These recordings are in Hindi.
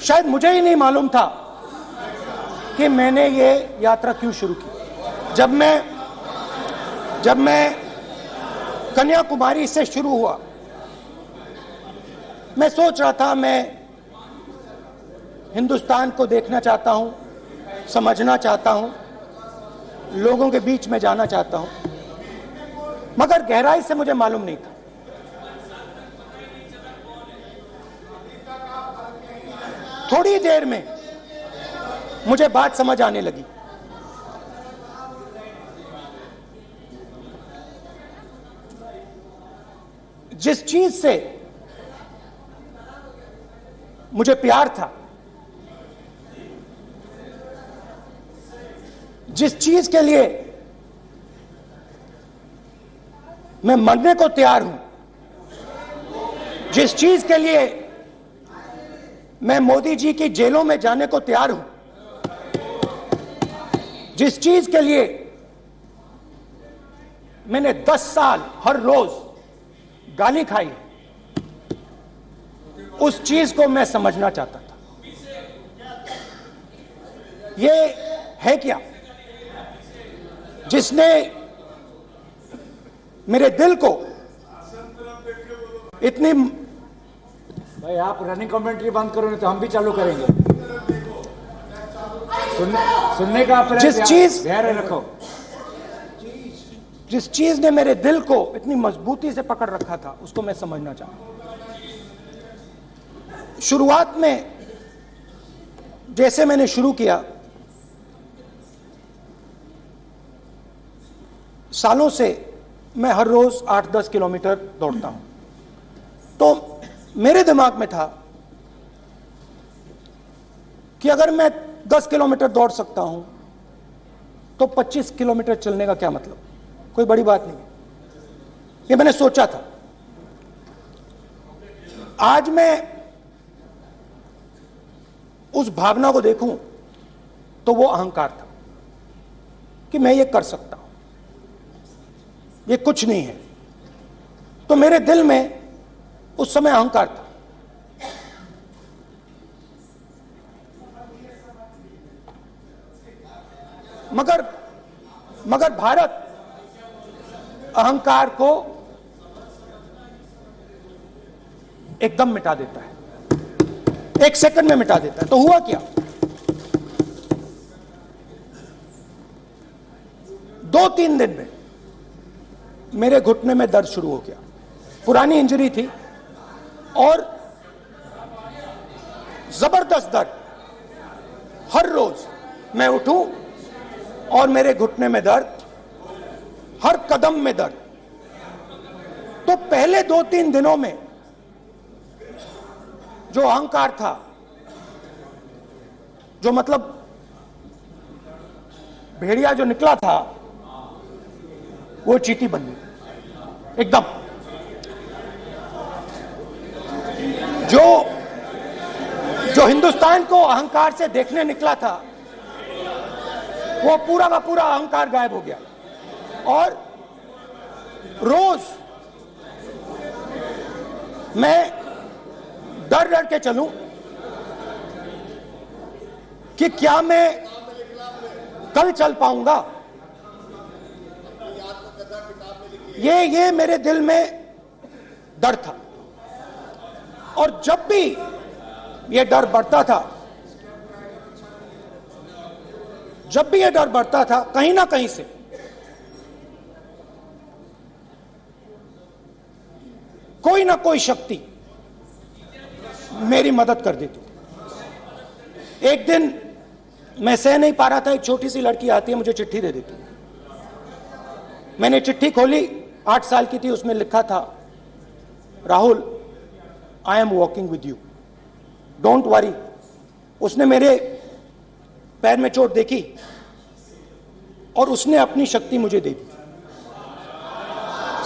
शायद मुझे ही नहीं मालूम था कि मैंने ये यात्रा क्यों शुरू की। जब मैं कन्याकुमारी से शुरू हुआ, मैं सोच रहा था मैं हिंदुस्तान को देखना चाहता हूं, समझना चाहता हूं, लोगों के बीच में जाना चाहता हूं, मगर गहराई से मुझे मालूम नहीं था। थोड़ी देर में मुझे बात समझ आने लगी। जिस चीज से मुझे प्यार था, जिस चीज के लिए मैं मरने को तैयार हूं, जिस चीज के लिए मैं मोदी जी की जेलों में जाने को तैयार हूं, जिस चीज के लिए मैंने 10 साल हर रोज गाली खाई, उस चीज को मैं समझना चाहता था। ये है क्या जिसने मेरे दिल को इतनी। भाई आप रनिंग कमेंट्री बंद करो, नहीं तो हम भी चालू करेंगे। सुनने का आप जिस चीज धैर्य रखो। जिस चीज ने मेरे दिल को इतनी मजबूती से पकड़ रखा था, उसको मैं समझना चाहता। शुरुआत में जैसे मैंने शुरू किया, सालों से मैं हर रोज 8-10 किलोमीटर दौड़ता हूं, तो मेरे दिमाग में था कि अगर मैं 10 किलोमीटर दौड़ सकता हूं तो 25 किलोमीटर चलने का क्या मतलब, कोई बड़ी बात नहीं। ये मैंने सोचा था। आज मैं उस भावना को देखूं तो वो अहंकार था कि मैं ये कर सकता हूं, ये कुछ नहीं है। तो मेरे दिल में उस समय अहंकार था। मगर भारत अहंकार को एकदम मिटा देता है, 1 सेकंड में मिटा देता है। तो हुआ क्या, 2-3 दिन में मेरे घुटने में दर्द शुरू हो गया। पुरानी इंजरी थी और जबरदस्त दर्द। हर रोज मैं उठूं और मेरे घुटने में दर्द, हर कदम में दर्द। तो पहले 2-3 दिनों में जो अहंकार था, जो मतलब भेड़िया जो निकला था, वो चींटी बन गई एकदम। जो हिंदुस्तान को अहंकार से देखने निकला था, वो पूरा का पूरा अहंकार गायब हो गया। और रोज मैं डर डर के चलूं कि क्या मैं कल चल पाऊंगा। ये मेरे दिल में डर था। और जब भी ये डर बढ़ता था, कहीं ना कहीं से कोई ना कोई शक्ति मेरी मदद कर देती। एक दिन मैं सह नहीं पा रहा था, एक छोटी सी लड़की आती है, मुझे चिट्ठी दे देती। मैंने चिट्ठी खोली, 8 साल की थी, उसमें लिखा था, Rahul, I am walking with you, don't worry. उसने मेरे पैर में चोट देखी और उसने अपनी शक्ति मुझे दे दी।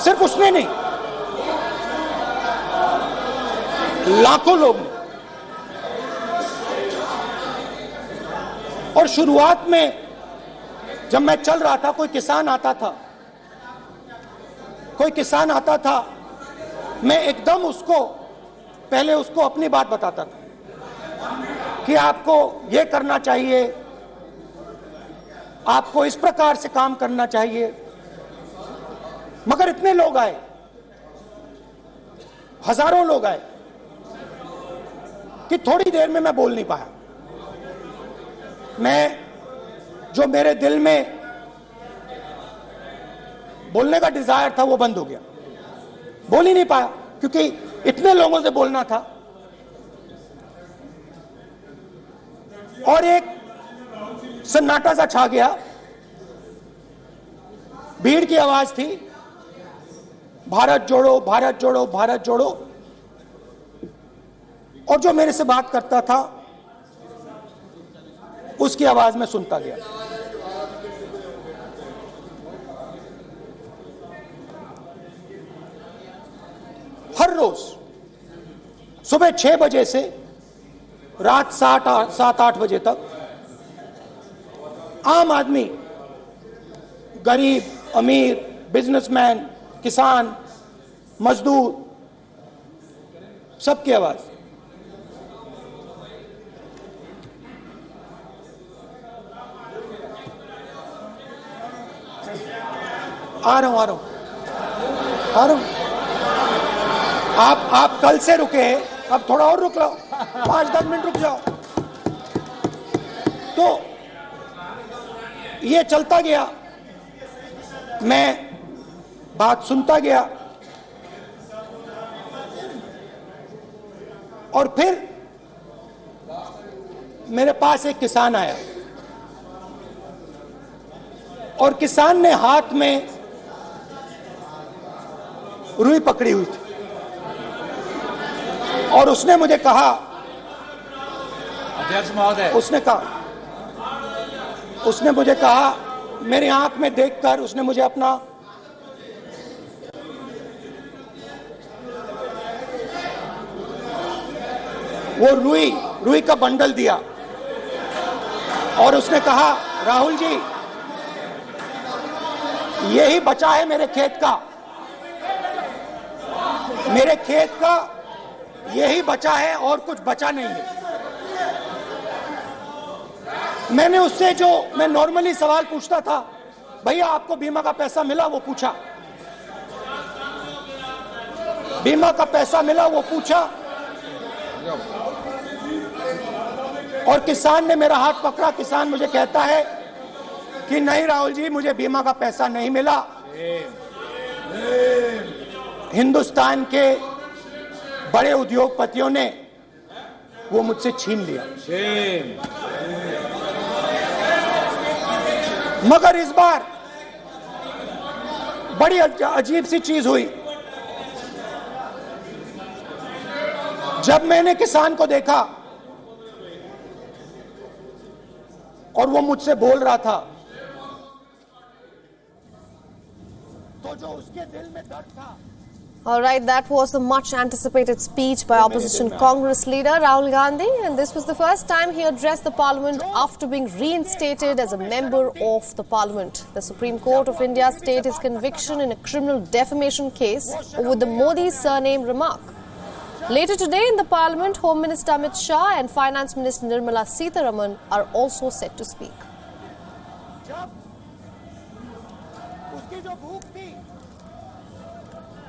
सिर्फ उसने नहीं, लाखों लोग ने। और शुरुआत में जब मैं चल रहा था, कोई किसान आता था, मैं एकदम पहले उसको अपनी बात बताता था। कि आपको ये करना चाहिए, आपको इस प्रकार से काम करना चाहिए, मगर इतने लोग आए, हजारों लोग आए कि थोड़ी देर में मैं बोल नहीं पाया। मैं जो मेरे दिल में बोलने का डिजायर था वो बंद हो गया, बोल ही नहीं पाया क्योंकि इतने लोगों से बोलना था। और एक सन्नाटा सा छा गया, भीड़ की आवाज थी, भारत जोड़ो भारत जोड़ो भारत जोड़ो। और जो मेरे से बात करता था उसकी आवाज में सुनता गया। हर रोज सुबह 6 बजे से रात 7-8 बजे तक आम आदमी, गरीब, अमीर, बिजनेसमैन, किसान, मजदूर, सबकी आवाज। आ रहा हूं। आप कल से रुके हैं, अब थोड़ा और रुक लो, 5-10 मिनट रुक जाओ। तो ये चलता गया, मैं बात सुनता गया और फिर मेरे पास एक किसान आया और किसान ने हाथ में रुई पकड़ी हुई थी और उसने मुझे कहा, अध्यक्ष महोदय, उसने मुझे कहा, मेरी आंख में देखकर उसने मुझे अपना वो रुई का बंडल दिया और उसने कहा, राहुल जी, यही बचा है मेरे खेत का यही बचा है और कुछ बचा नहीं है। मैंने उससे जो मैं नॉर्मली सवाल पूछता था, भैया आपको बीमा का पैसा मिला, वो पूछा, बीमा का पैसा मिला, वो पूछा। और किसान ने मेरा हाथ पकड़ा। किसान मुझे कहता है कि नहीं राहुल जी, मुझे बीमा का पैसा नहीं मिला, हिंदुस्तान के बड़े उद्योगपतियों ने वो मुझसे छीन लिया। मगर इस बार बड़ी अजीब सी चीज हुई। जब मैंने किसान को देखा और वो मुझसे बोल रहा था, तो जो उसके दिल में दर्द था। All right, that was the much anticipated speech by opposition Congress leader Rahul Gandhi, and this was the first time he addressed the parliament after being reinstated as a member of the parliament. The Supreme Court of India stayed his conviction in a criminal defamation case over the Modi surname remark. Later today in the parliament, Home Minister Amit Shah and Finance Minister Nirmala Sitharaman are also set to speak. उसकी जो भूख